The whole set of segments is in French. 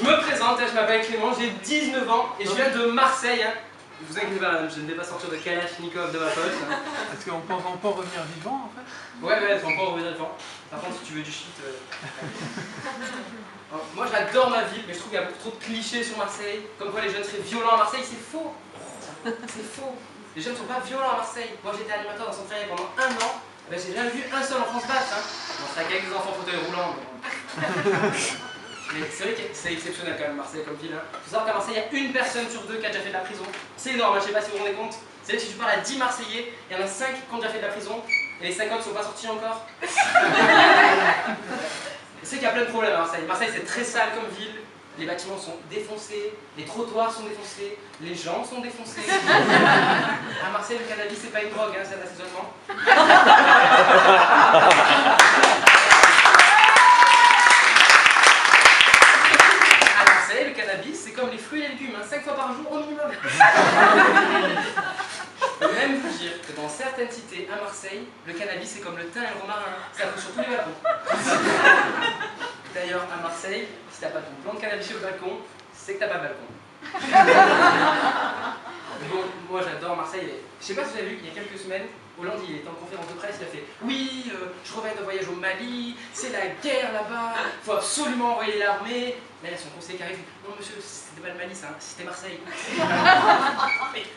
Je me présente, je m'appelle Clément, j'ai 19 ans et je viens de Marseille. Hein. Ne vous inquiétez pas, je ne vais pas sortir de Kalachnikov de ma poche. Hein. Est-ce qu'on peut encore revenir vivant en fait? Ouais, on peut revenir vivant. Par contre, si tu veux du shit. Moi j'adore ma ville, mais je trouve qu'il y a beaucoup trop de clichés sur Marseille. Comme quoi les jeunes seraient violents à Marseille, c'est faux. C'est faux. Les jeunes ne sont pas violents à Marseille. Moi j'étais animateur dans son travail pendant 1 an. Ben, j'ai jamais vu un seul enfant se battre. Hein. Bon, c'est avec des enfants fauteuil roulant. Mais c'est vrai que c'est exceptionnel quand même Marseille comme ville. Hein. Il faut savoir qu'à Marseille, il y a une personne sur 2 qui a déjà fait de la prison. C'est énorme, hein, je sais pas si vous vous rendez compte. C'est vrai que si tu parles à 10 Marseillais, il y en a 5 qui ont déjà fait de la prison et les 50 ne sont pas sortis encore. C'est qu'il y a plein de problèmes à Marseille. Marseille c'est très sale comme ville. Les bâtiments sont défoncés, les trottoirs sont défoncés, les gens sont défoncés. À Marseille, le cannabis c'est pas une drogue, hein, c'est un assaisonnement. Le cannabis, c'est comme les fruits et les légumes, hein, 5 fois par jour au minimum. Je peux même vous dire que dans certaines cités à Marseille, le cannabis c'est comme le thym et le romarin, ça pousse sur tous les balcons. D'ailleurs, à Marseille, si t'as pas ton plant de cannabis sur le balcon, c'est que t'as pas de balcon. Bon, moi j'adore Marseille. Je sais pas si vous avez vu qu'il y a quelques semaines, Hollande il était en conférence de presse, il a fait « Oui, je reviens d'un voyage au Mali, c'est la guerre là-bas, il faut absolument envoyer l'armée. » Là, il y a son conseiller qui arrive, « Non monsieur, c'était pas le Mali, c'était Marseille. »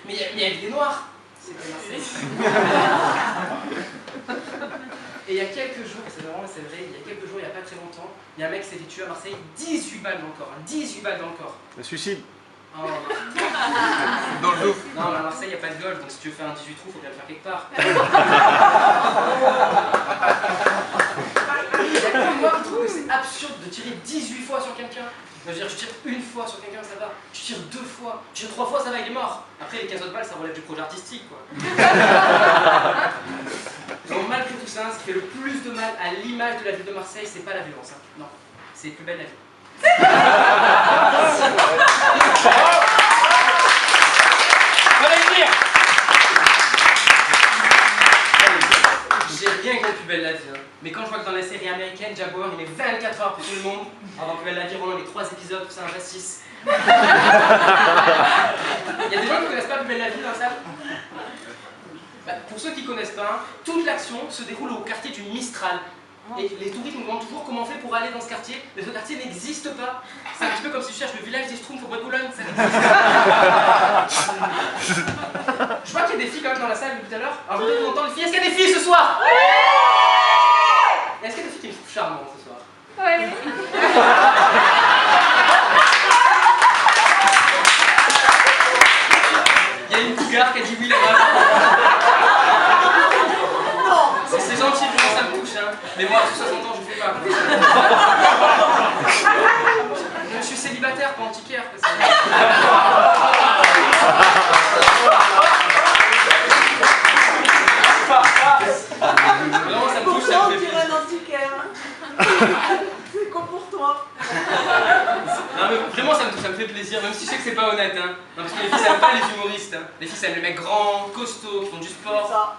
Mais il y a des Noirs, c'était Marseille. Et il y a quelques jours, c'est vrai, il y a quelques jours, il n'y a pas très longtemps, il y a un mec qui s'est fait tuer à Marseille, 18 balles dans le corps, hein, 18 balles dans le corps. Le suicide. Oh. Dans le dos. Non, mais à Marseille, il n'y a pas de golf, donc si tu veux faire un 18 trous, il faut bien le faire quelque part. Il y a que moi qui trouve que c'est absurde de tirer 18 fois sur quelqu'un. Je veux dire, je tire 1 fois sur quelqu'un, ça va. Je tire 2 fois. Je tire 3 fois, ça va, il est mort. Après, les 15 autres balles, ça relève du projet artistique, quoi. Donc, malgré tout ça, ce qui fait le plus de mal à l'image de la ville de Marseille, c'est pas la violence. Hein. Non, c'est plus belle la vie. J'ai rien contre Plus belle la vie, hein. Mais quand je vois que dans la série américaine, Jaguar il met 24 heures pour tout le monde, avant Plus belle la vie, Roland les 3 épisodes, tout ça injustice. Il y a des gens qui ne connaissent pas Plus belle la vie dans la salle? Bah, pour ceux qui ne connaissent pas, toute l'action se déroule au quartier du Mistral. Et les touristes nous demandent toujours comment on fait pour aller dans ce quartier, mais ce quartier n'existe pas. C'est un petit peu comme si tu cherches le village des Schtroumpfs au bois de Boulogne, ça n'existe pas. Je vois qu'il y a des filles quand même dans la salle depuis tout à l'heure. Alors je voudrais vous entendre les filles. Est-ce qu'il y a des filles ce soir? Oui. Est-ce qu'il y a des filles qui me trouvent charmant ce soir? Oui. Il y a une cougar qui a dit oui là-bas. C'est gentil, vraiment ça me touche, hein. Mais moi, à 60 ans, je ne fais pas. Je suis célibataire, pas antiquaire. Vraiment, ça me touche, ça me fait plaisir. Un antiquaire. C'est con pour toi. Non, mais vraiment, ça me fait plaisir, même si je sais que c'est pas honnête, hein. Non, parce que les filles, ça aiment pas les humoristes, hein. Les filles, ça aime les mecs grands, costauds, qui font du sport.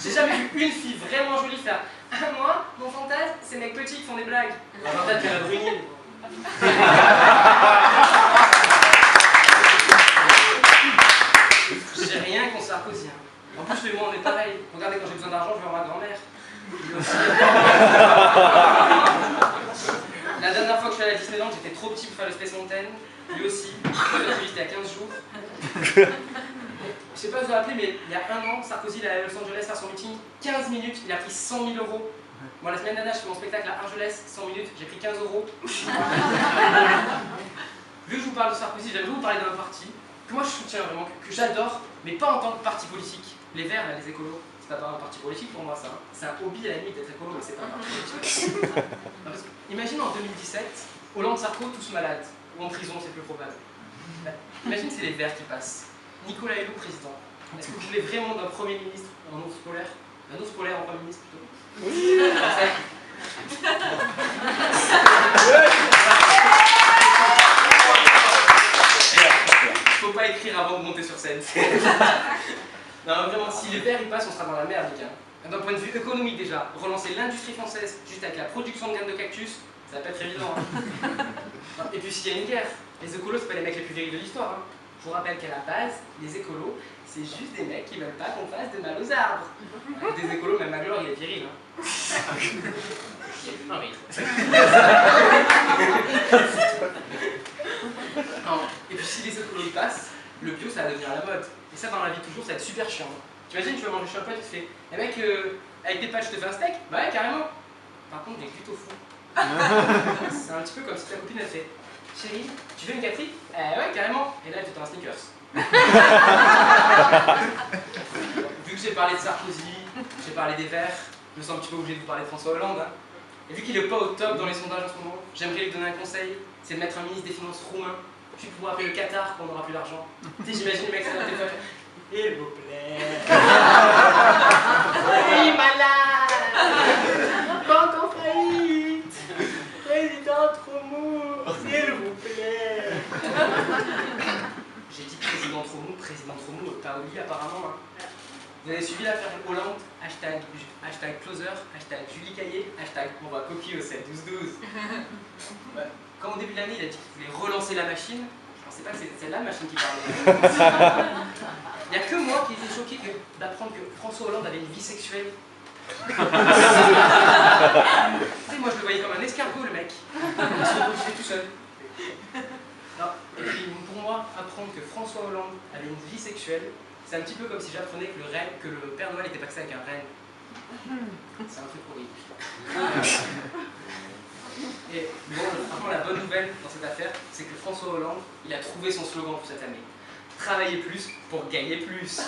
J'ai jamais vu une fille vraiment jolie faire « Ah, moi, mon fantasme, c'est les mecs petits qui font des blagues. » Peut-être qu'elle a bruni. J'ai rien contre Sarkozy. Hein. En plus, lui et moi, on est pareil. Regardez, quand j'ai besoin d'argent, je vais voir ma grand-mère. La dernière fois que je suis allé à Disneyland, j'étais trop petit pour faire le Space Mountain. Lui aussi. J'étais à 15 jours. Je sais pas si vous vous rappelez, mais il y a 1 an, Sarkozy il est allé à Los Angeles faire son meeting, 15 minutes, il a pris 100 000 euros. Moi, la semaine dernière, je fais mon spectacle à Argelès, 100 minutes, j'ai pris 15 euros. Vu que je vous parle de Sarkozy, j'aimerais vous parler d'un parti que moi je soutiens vraiment, que j'adore, mais pas en tant que parti politique. Les Verts, là, les écolos, c'est pas un parti politique pour moi, ça. Hein. C'est un hobby à la limite d'être écolo, mais c'est pas un parti politique. Non, parce que, imagine en 2017, Hollande, Sarko, tous malades, ou en prison, c'est plus probable. Bah, imagine c'est les Verts qui passent. Nicolas Hulot, président. Est-ce que vous voulez vraiment d'un Premier ministre en ours polaire? Un ours polaire en Premier ministre plutôt? Oui. Faut pas écrire avant de monter sur scène. Non, vraiment, si les Verts ils passent, on sera dans la merde, les gars. D'un point de vue économique déjà, relancer l'industrie française juste avec la production de graines de cactus, ça va pas être évident. Hein. Et puis s'il y a une guerre, les écolos, c'est pas les mecs les plus virils de l'histoire. Hein. Je vous rappelle qu'à la base, les écolos, c'est juste des mecs qui veulent pas qu'on fasse de mal aux arbres. Des écolos, même Maglore, il est viril. Hein. Non, mais... non. Et puis si les écolos y passent, le bio, ça va devenir la mode. Et ça, dans la vie, toujours, ça va être super chiant. T'imagines, tu vas manger chez un pote, tu te fais « Eh mec, avec tes pâtes, je te fais un steak ?» Bah ouais, carrément. Par contre, des glutos fous. C'est un petit peu comme si ta copine, elle fait « Chérie, tu veux une gâterie ?» Ouais, carrément. Et là, tu t'as un sneakers. Vu que j'ai parlé de Sarkozy, j'ai parlé des Verts, je me sens un petit peu obligé de vous parler de François Hollande. Hein. Et vu qu'il est pas au top dans les sondages en ce moment, j'aimerais lui donner un conseil, c'est de mettre un ministre des Finances roumain, puis pouvoir appeler le Qatar quand on n'aura plus d'argent. Tu sais, j'imagine le mec sur le téléphone. S'il vous plaît. Oui, malade. Banque en faillite. Président trop mou. S'il vous plaît. J'ai dit président trop mou, pas au lit apparemment. Hein. Vous avez suivi l'affaire Hollande, hashtag closer, hashtag Julie Caillé, hashtag on va copier au 7-12-12. Ouais. Quand au début de l'année il a dit qu'il voulait relancer la machine, je pensais pas que c'était la machine qui parlait. Il n'y a que moi qui étais choqué d'apprendre que François Hollande avait une vie sexuelle. Tu sais, moi je le voyais comme un escargot le mec. Il se reproduisait tout seul. Non. Et puis pour moi, apprendre que François Hollande avait une vie sexuelle, c'est un petit peu comme si j'apprenais que le Père Noël était paxé avec un renne. C'est un truc horrible. Et bon, franchement, la bonne nouvelle dans cette affaire, c'est que François Hollande, il a trouvé son slogan pour cette année. Travailler plus pour gagner plus.